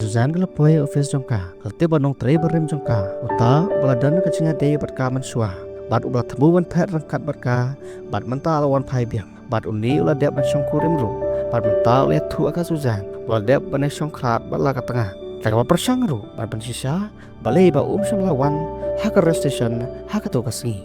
Suzanne kalau poe office jongka, kalau tiba nong tray berim jongka, uta beladan kecingnya day berka mensua, bat ubah tebu wan pet rangkat berka, bat mental wan pai biang, bat uni ulah dep mensyong kurim ru, bat mental lihat tu aka Suzanne, ulah dep mensyong krat bat lah tengah, tak apa persang ru, bat pensisa, balai ba semlawan, haka restation, haka tu kasih.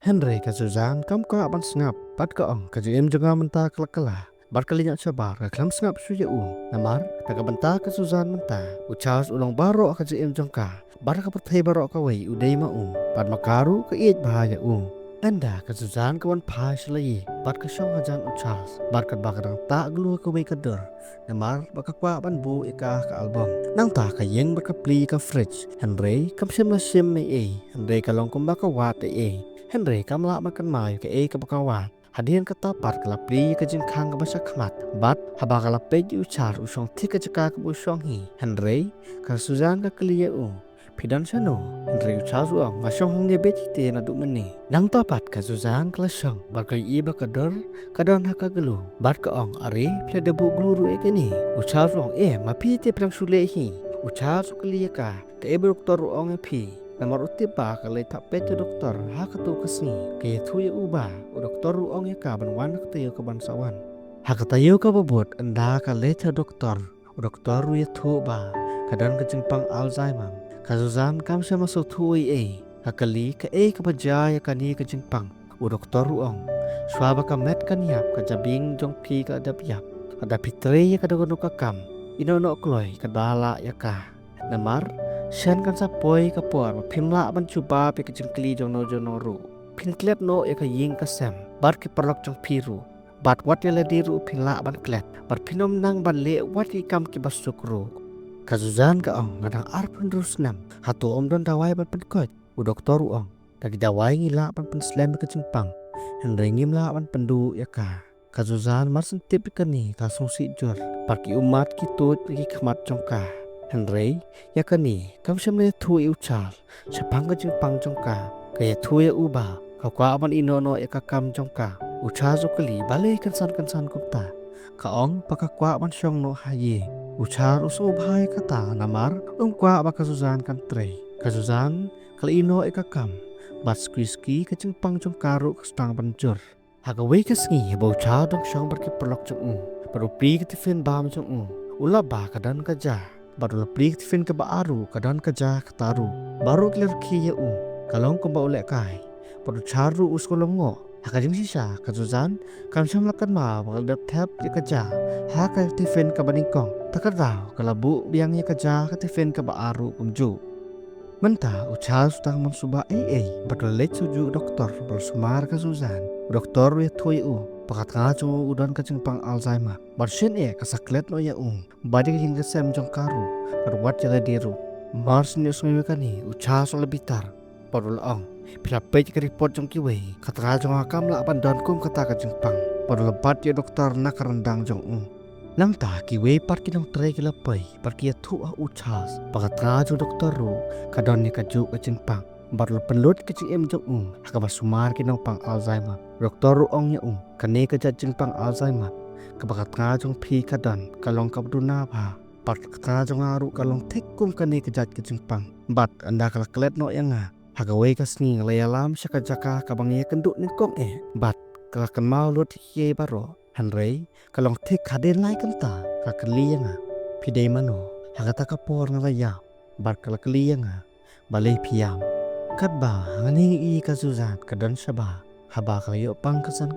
Henry ka Suzanne kam ka aban sengap, bat ka ong ka jim juga mentah kelak-kelak. Bar kalinya coba reklam sengap suya namar taka benta ke Suzanne menta ucas ulang baro ka jim jongka bar ka perthai baro ka wei udai ma bar makaru ka iet bahaya anda ke Suzanne kawan pai selai bar ka syong hajan ucas bar ka bakadang tak gelu ka wei kader namar baka kwa ban bu ika ka album nang ta ka yeng bar ka pli ka fridge Henry kam sim la sim me Henry ka long kum baka wat Henry kam la makan mai ka ka baka wat hadian kata par kalapli ka jin khang ka basa khmat bat haba kalape ju char usong thik ka jaka ka usong hi Henry ka Suzanne ka kliye pidan sano Henry uchas masong hong ne beti te na du mani nang ta pat ka Suzanne kla song bar ka iba ka dor ka don ha ka gelu bat ka ong are ple de bu glu ru ka ni uchas ma pi te prang sule hi uchas kliye ka te doktor ong pi namar utipa kalai tapet doktor hakatu kasni ke thuya uba doktor ong ka banwan katayo ka bansawan hakatayo ka babot anda ka leta doktor ru thu ba kadan ka jingpang Alzheimer ka Suzanne kam sama so thui hakali ka ka bajaya ka ni ka jingpang doktor ong swaba ka met kan yap ka jabing jong pi ka adap ada pitre ka dogono ka kam inono kloi ka dala ya ka namar Shen kan sa poi ka por phimla ban chuba pe ka jingkli jono ru phinklet no e ka ying ka sem bar ki parlok jong phiru bat wat yele diru phimla ban klet bar phinom nang ban le wat ki kam ki basuk ru ka Suzanne ka ong ngadang arpun rusnam hatu don dawai ban penkot doktor ong dagi dawai ngila ban pen slam ka jingpang Henry ngimla ban pendu ya ka Suzanne mar sentip ka ni ka songsi jor par ki umat ki tut ki khmat jongka Henry ya kani kam samle thu chal sepang ka jingpang jongka kaya thu ya uba ka kwa aman inono ya ka kam jongka ucha zo kali balai kansan kumta ka ong paka kwa aman syong no haye ucha uso bhai kata namar kwa ba ka Suzanne kan tre ka Suzanne kali ino ya ka kam bat skriski ka jingpang jongka ru ka stang banjur hagawe ka sngi bo cha dong syong berki perlok jong baru pi ka tifin bam jong ula ba ka dan ka ja baru leplik tifin ke baaru kadan keja ketaru baru clear ki ya kalong kumba oleh kai baru charu uskolongo hakajing sisa ka Suzanne kam syam lakan ma bakal dap tap ya keja haka tifin ke baningkong takarau kalabu biang ya keja ka tifin ke baaru kumju menta uchal sutang mansuba baru let suju doktor bersumar ka Suzanne doktor ya thui pakat nga udan ka jingpang Alzheimer barsien kasaklet no ya badi hingga sem jong karu perwat jala diru mars ni usmi kani ucha so lebitar parul ong pila pej ke report jong kiwe katra jong akam la ban dan kum kata ka jingpang parul lebat ya doktor nak rendang jong nang ta kiwe par ki dong tre ki lapai par ki thu uchas pakat nga jong doktor ru kadon ni ka ju ka jingpang baru penlut kecil jong haka basumar ki nong pang Alzheimer doktor ong ya kane ka jajing pang Alzheimer kabakat nga jong pi kadan kalong kabduna ba pat ka jong aru kalong tekum kane ka jat kecing pang bat anda kalaklet no yang hagawe ka sni layalam syaka jaka kabang ye kenduk ni kong bat kalakan mau lut ye baro Henry kalong tek haden lai kanta ka kli yang pidei mano hagata ka por ngalaya bat kalakli yang balai piam kat ba ngani ka Suzanne kadan syaba haba kayo pang kasan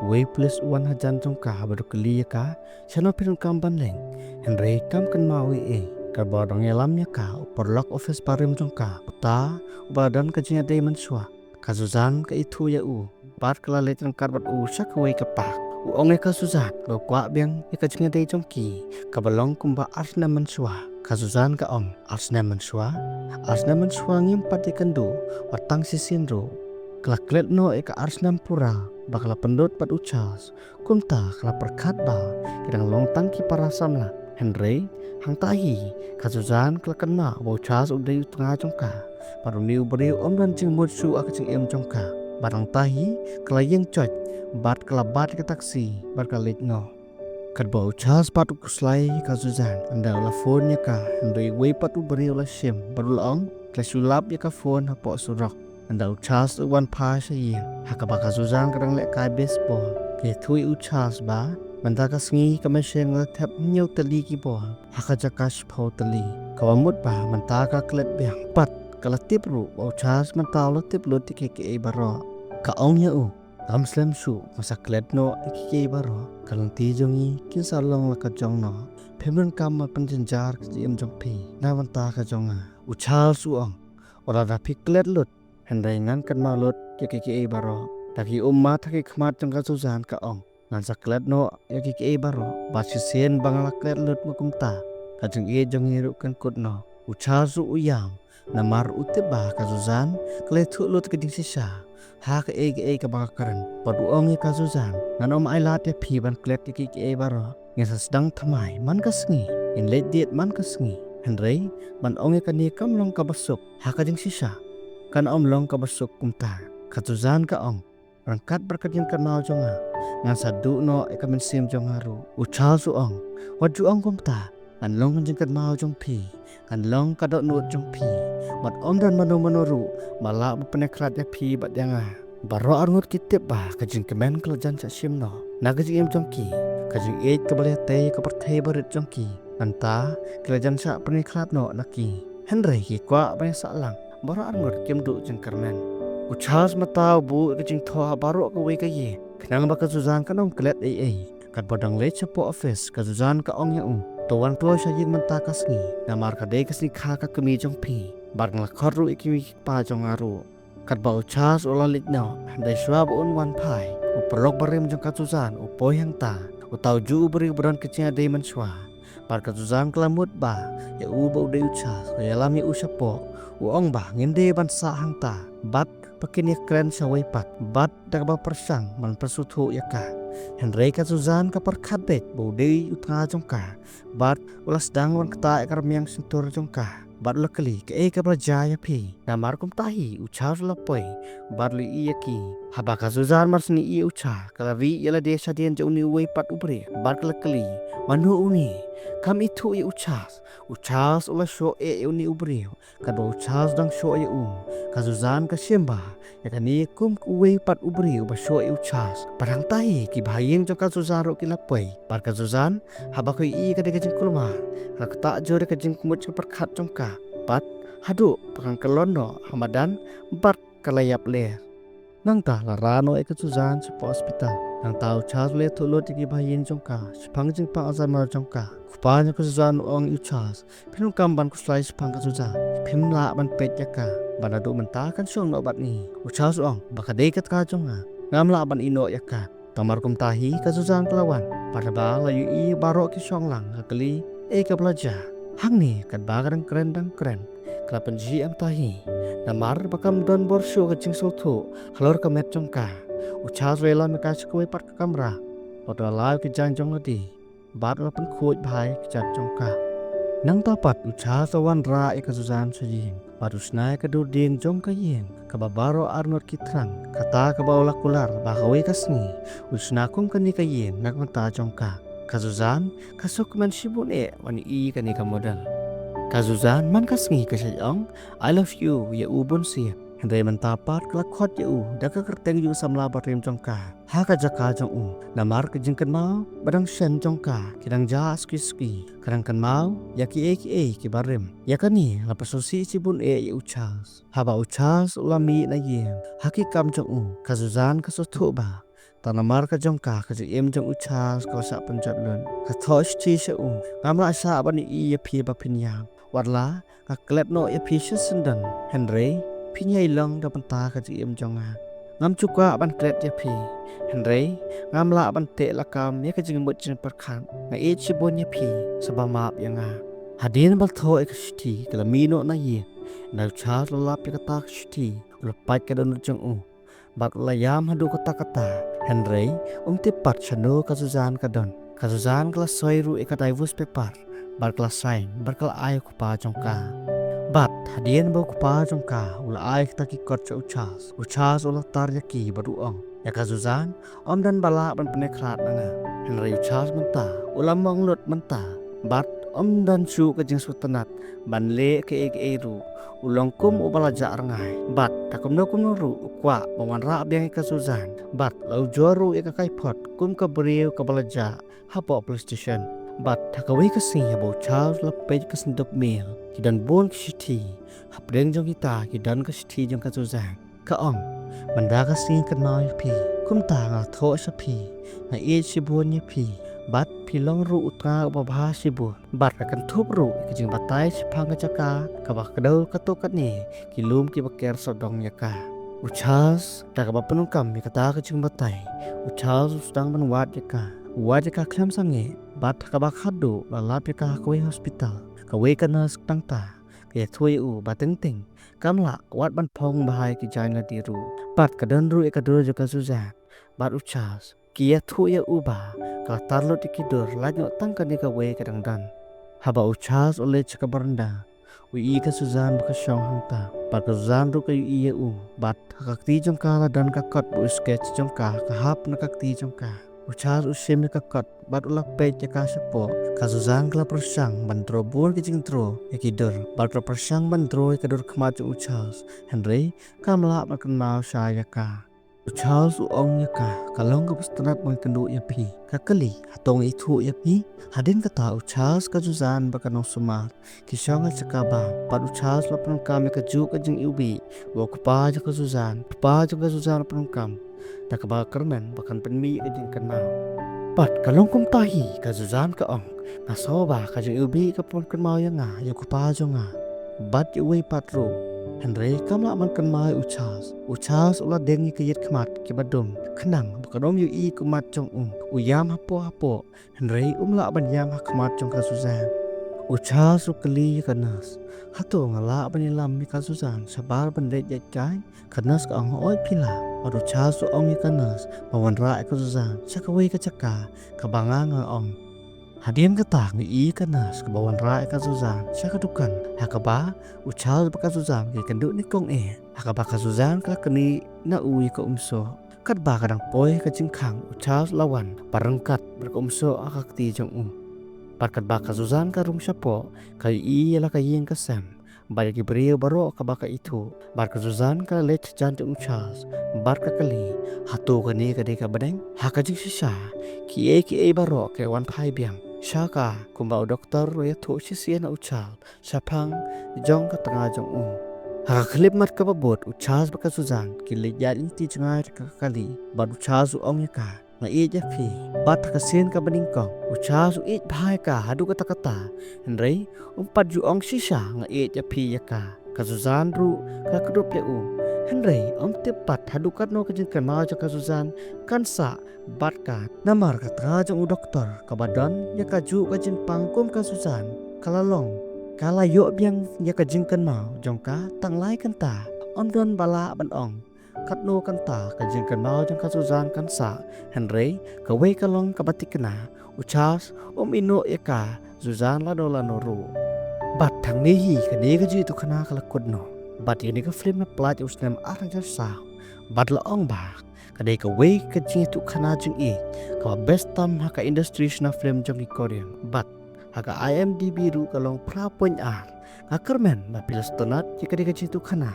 way plus 1 hajan jongka baru keliya ka chano pinong kamban leng Henry kam kan mawi kabadang elam ya ka perlok office parim jongka uta badan kajinya day mensua ka Suzanne ka itu ya bat kala letan karbat sak way kapak ong ka Suzanne lo kwa biang ya kajinya day jongki kabalong kumba arsna mensua ka Suzanne ka ong arsna mensua ngimpat ikandu watang sisinro kelaklet no eka arsnam pura bakal pendot pat uchas kumta kala perkat ba kidang long tangki para samla Henry hang tahi ka Suzanne kelakan na ba uchas udai tengah jongka paru niu beri dan jing mutsu ak jing jongka barang tahi kala yang coj bat kala bat ke taksi bat kala no Kad bau Charles patu kuslai ka Suzanne anda la phone ya ka andoi wei patu beri la sim baru laong klesulap ya ka phone ha po surok anda Charles wan pa sa yin hakaba ka Suzanne kadang lek kai baseball ke thui Charles ba banda ka sngi ka meseng la tap nyau tali ki bo hakaja ka spau tali kawamut ba manta ka klet biang pat kala tip ru bau Charles manta lo tip lo ti ke baro ka ong ya Amslam su masa klet no ke baro kalang ti jongi kin salong la ka jong no pemren kam ma penjenjar ke jong pi na manta ka jonga uchal su ong ora da piklet lut hendai ngan kan ma lut ke baro taki umma thaki khmat jong ka Suzanne ka ong ngan saklet no ke baro ba si sen bangla klet lut mukum ta ka jong jongi ru kan kut no uchal su uyam namar utte ba ka Suzanne klet thu lut ke ding sisa ha ke ka bakaran padu ong ka Suzanne nan ai lat ya phi ban klet ke baro ngesa sedang thamai man ka sngi in let diet man ka sngi henrei ban ong ka ni kam long ka basuk ha ka jing sisa kan long ka basuk kumta ka Suzanne ka ong rangkat berkat yang kenal jonga ngan sadu no ka men sim jonga ru uchal su ong waju ong kumta kan long jing kenal jong pi kan long ka dot nut jong pi mat om dan manoru mala penekrat ya pi bat yang baro arngut kitip ba kajing kemen kelajan sa sim no nagaji em jongki kajing ka baleh te ka perthai barit jongki anta kelajan sa penekrat no naki henrei ki kwa ba sa lang baro arngut kem du jeng kermen uchas mata bu kajing tho baro ka we ka ye kenang ba ka Suzanne kanong klet kat bodang le chapo office ka Suzanne ka ong ya tuan tua sajing menta kasni namar ka de kasni kha ka kemi jong pi barang la khoru iki pa jong aru kat bau Charles ola lit no dai swab un wan pai uprok barim jong ka Suzanne upoy hang ta utau ju beri beran kecil de man swa par ka Suzanne kelamut ba ya bau de Charles ya lami usapo ong ba ngende ban sa hang ta bat pakin ya kren sawai pat bat dak ba persang man persuthu ya ka Henry ka Suzanne ka perkhat bet bau de utha jong ka bat ulas dang wan kata ekar miang sentur jong ka bat la kali ke ka brajaya phi namar kum tahi uchar la poi bat li ki haba ka Suzanne mar sni ucha kala vi yala desa dien joni wei pat ubre bat la kali manu uni kam itu uchas ula sho uni ubre ka do uchas dang sho ka Suzanne ka simba ya kani kum wei pat ubre ba sho uchas parang tahi ki bhayeng jong ka Suzanne ro ki la poi par ka Suzanne haba ko ka de ka jing kulma ka ta jore ka jing kumut perkhat jong ka pat hadu pakang kelono hamadan bat kalayap le nang ta larano ka Suzanne sa hospital nang tau Charles le thulo tiki bhayin jong ka spang jing pa Alzheimer jong ka kupanya ka Suzanne ong Charles pinung kamban ku slai spang ka Suzanne pimla ban pet ya ka banadu menta kan song no bat ni Charles ong baka dekat ka jong ngamla ban ino ya ka tamar kum tahi ka Suzanne kelawan pada ba layu baro ki song lang kali ka belajar hang ni kat bagarang keren dan keren kelapan ji am tahi namar bakam don borsho ka jing sulthu halor ka met jong ka Charles wela me ka skoi pat ka kamra oto lai ki jang jong ladi bat la pen khoj bhai ki chat jong ka nang tapat Charles wan ra ka Suzanne sajing baru snai ka dur ding jong ka yen ka babaro arnor kitrang kata ka baula kular ba ka we ka sngi usna kum ka ni ka yen nak mata jong ka Suzanne ka sok man sibun wani ka ni ka modal ka Suzanne man ka sngi ka sayong I love you ya ubon si Henry mentapat kelak khot ya daka kerteng yu samla barim jong ka ha ka jaka jong namar ka jing kan mau badang shen jong ka kidang ja ski kadang kan mau ya ki barim ya kani la pasosi sibun ya Charles haba Charles ulami na yen haki kam jong ka Suzanne ka so thu ba tanamar ka jong ka jing jong Charles ka sa penjat lun ka thosh ti se ngamla sa bani ya phi ba pinyang warla ka klet no ya phi sendan Henry pinyai long da penta ka jing jong ngam chuka ban klet ya phi Henry ngamla ban te la kam ya ka jing mut jing perkhan na chibon ya phi sabamap ya hadin bal tho ka shti kala mino na ye na Charles la pi ka ta shti lepat ka don jong bak layam hadu kata Henry tipat chano ka Suzanne ka don ka Suzanne kala soiru ka divers paper bar kala sign bar kala ay ko pa jong ka bat Hadian bau kupa jongka ula ai kita kikot ca Uchas ula tar yaki baruang. Yaka Suzan om dan bala ban penekrat nanga. Henry Uchas menta ulam manglut menta. Bat om dan su kejeng sutenat ban le ke eru ulong kum ubala ja rangai. Bat takum no kum ru kwa bawan ra biang ka Suzan. Bat lau joru eka kai pot kum ka beriu ka bala ja hapo PlayStation. Bat thakawi ka sing ya bau Charles la pej ka sindok mil kidan bon kishiti hapdeng jong kita kidan ka shiti jong ka Suzan ka ong banda ka sing ka noi pi kum ta nga tho sa pi na e shibon ye pi bat pilong ru utra ubabha shibun bat akan thup ru ka jing batai sipang ka jaka ka ba kadau ka to ka ni kilum ki baker sodong yaka Uchas ta ka ba penungkam mi kata ka jing batai Uchas sedang menwat yaka wajah klam sange bat kabak hadu lalap ka kwe hospital kawe kana tang ta kaya thui u bateng ting kamla wat ban phong bahai ki janga diru bat kadan ru ekadur joka Suzan bat Uchas kia thui u ba ka tarlo tikidur lanyo tang ka ka we kadang dan haba Uchas ole chaka baranda ui ka Suzan baka syong hangta bat ka Suzan ru ka yu u bat kakti jongka dan ka kot bu sketch jongka ka hap na kakti jongka Uchas usim ka kot bat ulak pej ka sapo ka Suzan kala persang bantro bur ki jingtro yakidur bat persang bantro kadur kmat Uchas Henry kamla makan mau saya ka Uchas uong yaka kalong ka pustanat mo kendu yapi kakali hatong itu yapi hadin kata Uchas ka Suzan baka no sumar kisang sakaba bat Uchas la penungkam ka ju ka jing ubi wo ka Suzan pa ka Suzan penungkam tak ba kermen bahkan penmi kajing kenal pat kalong kum tahi ka Suzan ka ong na soba ka jing ubi ka pon kenal yang nga yo ku pa jo nga bat yu patro Henry kamla man kenal Uchas ula dengi ke yet kmat ke badum kenang bakadom yu I kumat jong uyam hapo Henry umla ban yam hakmat jong ka Suzan Uchas ukeli kanas hato ngala banilam mi ka Suzan sabar bandet jai kanas ka ong oi pila Adu Uchas ong kanas bawan ra ka Suzan sakawi ka caka kabanga nga ong hadian kata ngi I kanas ka bawan ra ka Suzan sakadukan hakaba Uchas baka Suzan ke kendu ni kong hakaba ka Suzan ka keni na ui ka umso kat ba kadang poi ka jingkhang Uchas lawan parengkat berkumso akakti jong Parkat baka Suzan ka rung syapo kay I la kayin ka Sam Bayagi beriau baro ka baka itu Barka Suzan ka lech jantung Uchas Barka kali hatu ka ni ka deka badeng Hakajik sisa Kie baro ke wan pai biang Syaka kumbau doktor ya tu sisian Uchal Sapang jong ka tengah jong Haka klip mat ka babot Uchas baka Suzan Kili jadin ti jengai ka kali Bar Uchas uong ya ka nga ija pi bat kasin ka baningkong Uchas it bahai ka hadu kata Henry umpat ju ong sisa nga ija pi yaka ka Suzan ru ka kedup ya Henry tepat hadu kat no kajin kan mau ka Suzan kansa bat ka namar ka trajang doktor ka badan ya ka ju kajin pangkum ka Suzan kalalong kala yo biang ya kajin kan mau jongka tang lai kan ta don bala ban ong katno kanta kajing kan mau jang ka Suzan kansa Henry ka we kalong ka batik na Uchas ino eka Suzan la do la noru bat thang ni hi ka ni ka ji tu khana kala kodno bat ni ka film na plat usnem arang jar sa bat la ong ba ka dei ka we ka ji tu khana jing ka best tam ha ka industry na film jong ki Korean bat ha ka IMDb ru kalong pra point ar ka kermen ba pilas tonat ji ka dei ka ji tu khana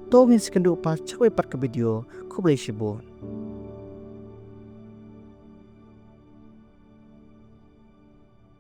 Tongin sekendu pas cakwe pat ke video kublai shibun